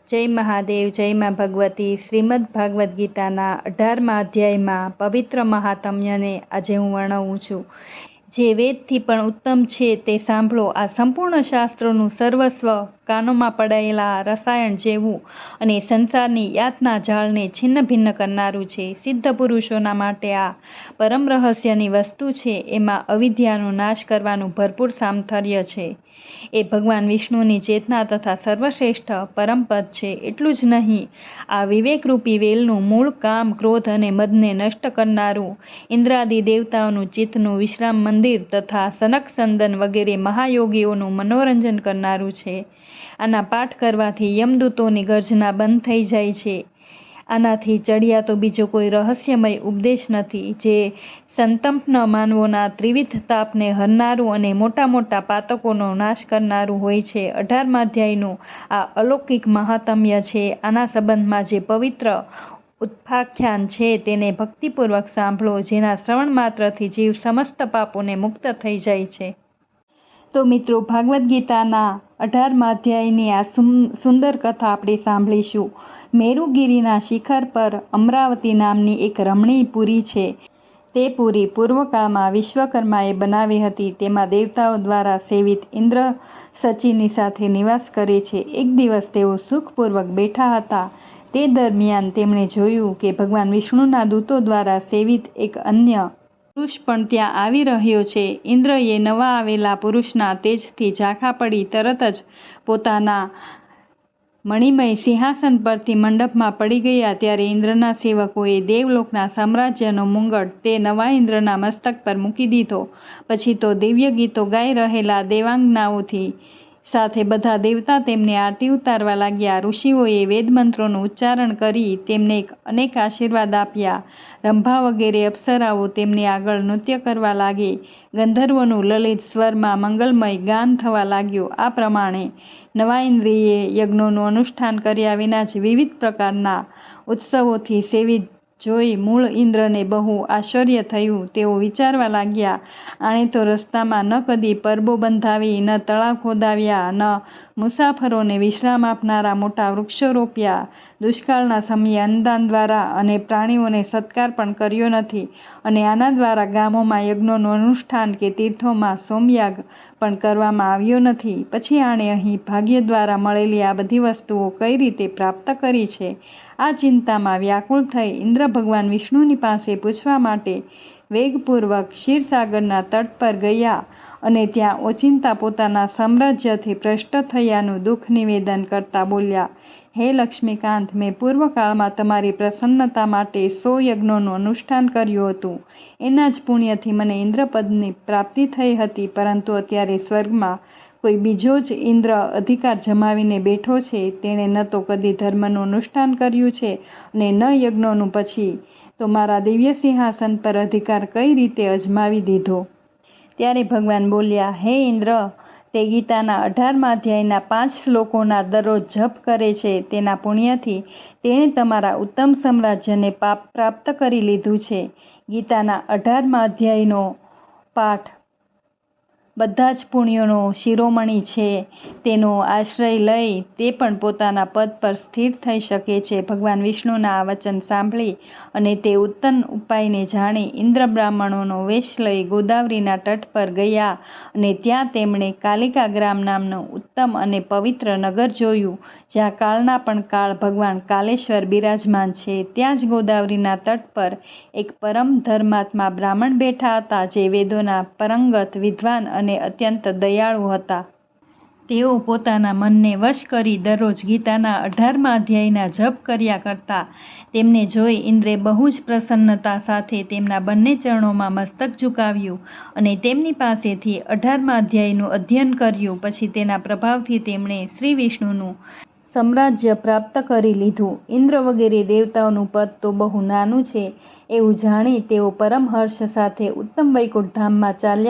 જય મહાદેવ, જય માં ભગવતી. શ્રીમદ ભાગવદ્ ગીતાના 18મા અધ્યાયમાં પવિત્ર મહાત્મ્યને આજે હું વર્ણવું છું. જે વેદથી પણ ઉત્તમ છે તે સાંભળો. આ સંપૂર્ણ શાસ્ત્રોનું સર્વસ્વ કાનોમાં પડાયેલા રસાયણ જેવું અને સંસારની યાતના જાળને છિન્ન ભિન્ન કરનારું છે. સિદ્ધ પુરુષોના માટે આ પરમ રહસ્યની વસ્તુ છે. એમાં અવિદ્યાનો નાશ કરવાનું ભરપૂર સામર્થ્ય છે. એ ભગવાન વિષ્ણુની ચેતના તથા સર્વશ્રેષ્ઠ પરમપદ છે. એટલું જ નહીં, આ વિવેકરૂપી વેલનું મૂળ કામ, ક્રોધ અને મદને નષ્ટ કરનારું, ઇન્દ્રાદિ દેવતાઓનું ચિત્તનું વિશ્રામ મંદિર તથા સનક સંદન વગેરે મહાયોગીઓનું મનોરંજન કરનારું છે. આના પાઠ કરવાથી યમદૂતોની ગર્જના બંધ થઈ જાય છે. આનાથી ચડિયા તો બીજો કોઈ રહસ્યમય ઉપદેશ નથી, જે સંતપ્ન માનવોના ત્રિવિધ તાપને હરનારું અને મોટા મોટા પાતકોનો નાશ કરનારું હોય છે. 18મા અધ્યાયનું આ અલૌકિક મહાત્મ્ય છે. આના સંબંધમાં જે પવિત્ર ઉપાખ્યાન છે તેને ભક્તિપૂર્વક સાંભળો, જેના શ્રવણ માત્રથી જીવ સમસ્ત પાપોને મુક્ત થઈ જાય છે. તો મિત્રો, ભાગવદ્ ગીતાના 18મા અધ્યાયની આ સુંદર કથા આપણે સાંભળીશું. મેરુગીરીના શિખર પર અમરાવતી નામની એક રમણીય પુરી છે. તે પુરી પૂર્વકાળમાં વિશ્વકર્માએ બનાવી હતી. તેમાં દેવતાઓ દ્વારા સેવિત ઇન્દ્ર સચીની સાથે નિવાસ કરે છે. એક દિવસ તેઓ સુખપૂર્વક બેઠા હતા. તે દરમિયાન તેમણે જોયું કે ભગવાન વિષ્ણુના દૂતો દ્વારા સેવિત એક અન્ય પુરુષ પણ ત્યાં આવી રહ્યો છે. ઇન્દ્રએ નવા આવેલા પુરુષના તેજથી ઝાંખા પડી તરત જ પોતાના મણિમય સિંહાસન પરથી મંડપમાં પડી ગયા. ત્યારે ઇન્દ્રના સેવકોએ દેવલોકના સામ્રાજ્યનો મુંગટ તે નવા ઇન્દ્રના મસ્તક પર મૂકી દીધો. પછી તો દિવ્ય ગીતો ગાઈ રહેલા દેવાંગનાઓથી સાથે બધા દેવતા તેમને આરતી ઉતારવા લાગ્યા. ઋષિઓએ વેદમંત્રોનું ઉચ્ચારણ કરી તેમને અનેક આશીર્વાદ આપ્યા. રંભા વગેરે અપ્સરાઓ તેમની આગળ નૃત્ય કરવા લાગી. ગંધર્વોનું લલિત સ્વરમાં મંગલમય ગાન થવા લાગ્યું. આ પ્રમાણે નવા ઇન્દ્રિયે યજ્ઞોનું અનુષ્ઠાન કર્યા વિના જ વિવિધ પ્રકારના ઉત્સવોથી સેવિત જોઈ મૂળ ઇન્દ્રને બહુ આશ્ચર્ય થયું. તેઓ વિચારવા લાગ્યા, આણે તો રસ્તામાં ન કદી પરબો બંધાવી, ન તળાવ ખોદાવ્યા, ન મુસાફરોને વિશ્રામ આપનારા મોટા વૃક્ષો રોપ્યા, દુષ્કાળના સમયે અન્નદાન દ્વારા અને પ્રાણીઓને સત્કાર પણ કર્યો નથી, અને આના દ્વારા ગામોમાં યજ્ઞોનું અનુષ્ઠાન કે તીર્થોમાં સોમયાગ પણ કરવામાં આવ્યો નથી. પછી આણે અહીં ભાગ્ય દ્વારા મળેલી આ બધી વસ્તુઓ કઈ રીતે પ્રાપ્ત કરી છે? આ ચિંતામાં વ્યાકુળ થઈ ઇન્દ્ર ભગવાન વિષ્ણુની પાસે પૂછવા માટે વેગપૂર્વક ક્ષીરસાગરના તટ પર ગયા અને ત્યાં ઓચિંતા પોતાના સામ્રાજ્યથી ભ્રષ્ટ થયાનું દુઃખ નિવેદન કરતા બોલ્યા, હે લક્ષ્મીકાંત, મેં પૂર્વકાળમાં તમારી પ્રસન્નતા માટે 100 યજ્ઞોનું અનુષ્ઠાન કર્યું હતું. એના જ પુણ્યથી મને ઇન્દ્રપદની પ્રાપ્તિ થઈ હતી. પરંતુ અત્યારે સ્વર્ગમાં કોઈ બીજો જ ઇન્દ્ર અધિકાર જમાવીને બેઠો છે. તેણે ન તો કદી ધર્મનું અનુષ્ઠાન કર્યું છે અને ન યજ્ઞોનું. પછી તો મારા દિવ્ય સિંહાસન પર અધિકાર કઈ રીતે અજમાવી દીધો? ત્યારે ભગવાન બોલ્યા, હે ઇન્દ્ર, તે ગીતાના 18મા અધ્યાયના 5 શ્લોકોના દરરોજ જપ કરે છે. તેના પુણ્યથી તેણે તમારા ઉત્તમ સામ્રાજ્યને પ્રાપ્ત કરી લીધું છે. ગીતાના 18મા અધ્યાયનો પાઠ બધા જ પુણ્યોનો શિરોમણી છે. તેનો આશ્રય લઈ તે પણ પોતાના પદ પર સ્થિર થઈ શકે છે. ભગવાન વિષ્ણુના આ વચન સાંભળી અને તે ઉત્તમ ઉપાયને જાણી ઇન્દ્ર બ્રાહ્મણોનો વેશ લઈ ગોદાવરીના તટ પર ગયા અને ત્યાં તેમણે કાલિકા ગ્રામ નામનું ઉત્તમ અને પવિત્ર નગર જોયું, જ્યાં કાળના પણ કાળ ભગવાન કાલેશ્વર બિરાજમાન છે. ત્યાં જ ગોદાવરીના તટ પર એક પરમ ધર્માત્મા બ્રાહ્મણ બેઠા હતા, જે વેદોના પરંગત વિદ્વાન અને અત્યંત દયાળુ હતા. તેઓ પોતાના મનને વશ કરી દરરોજ ગીતાના 18મા અધ્યાયના જપ કર્યા કરતા. તેમને જોઈ ઇન્દ્રે બહુ જ પ્રસન્નતા સાથે તેમના બંને ચરણોમાં મસ્તક ઝુકાવ્યું અને તેમની પાસેથી 18મા અધ્યાયનું અધ્યયન કર્યું. પછી તેના પ્રભાવથી તેમણે શ્રી વિષ્ણુનું સામ્રાજ્ય પ્રાપ્ત કરી લીધું. ઇન્દ્ર વગેરે દેવતાઓનું પદ તો બહુ નાનું છે એવું જાણી તેઓ પરમ હર્ષ સાથે ઉત્તમ વૈકુંઠ ધામમાં ચાલ્યા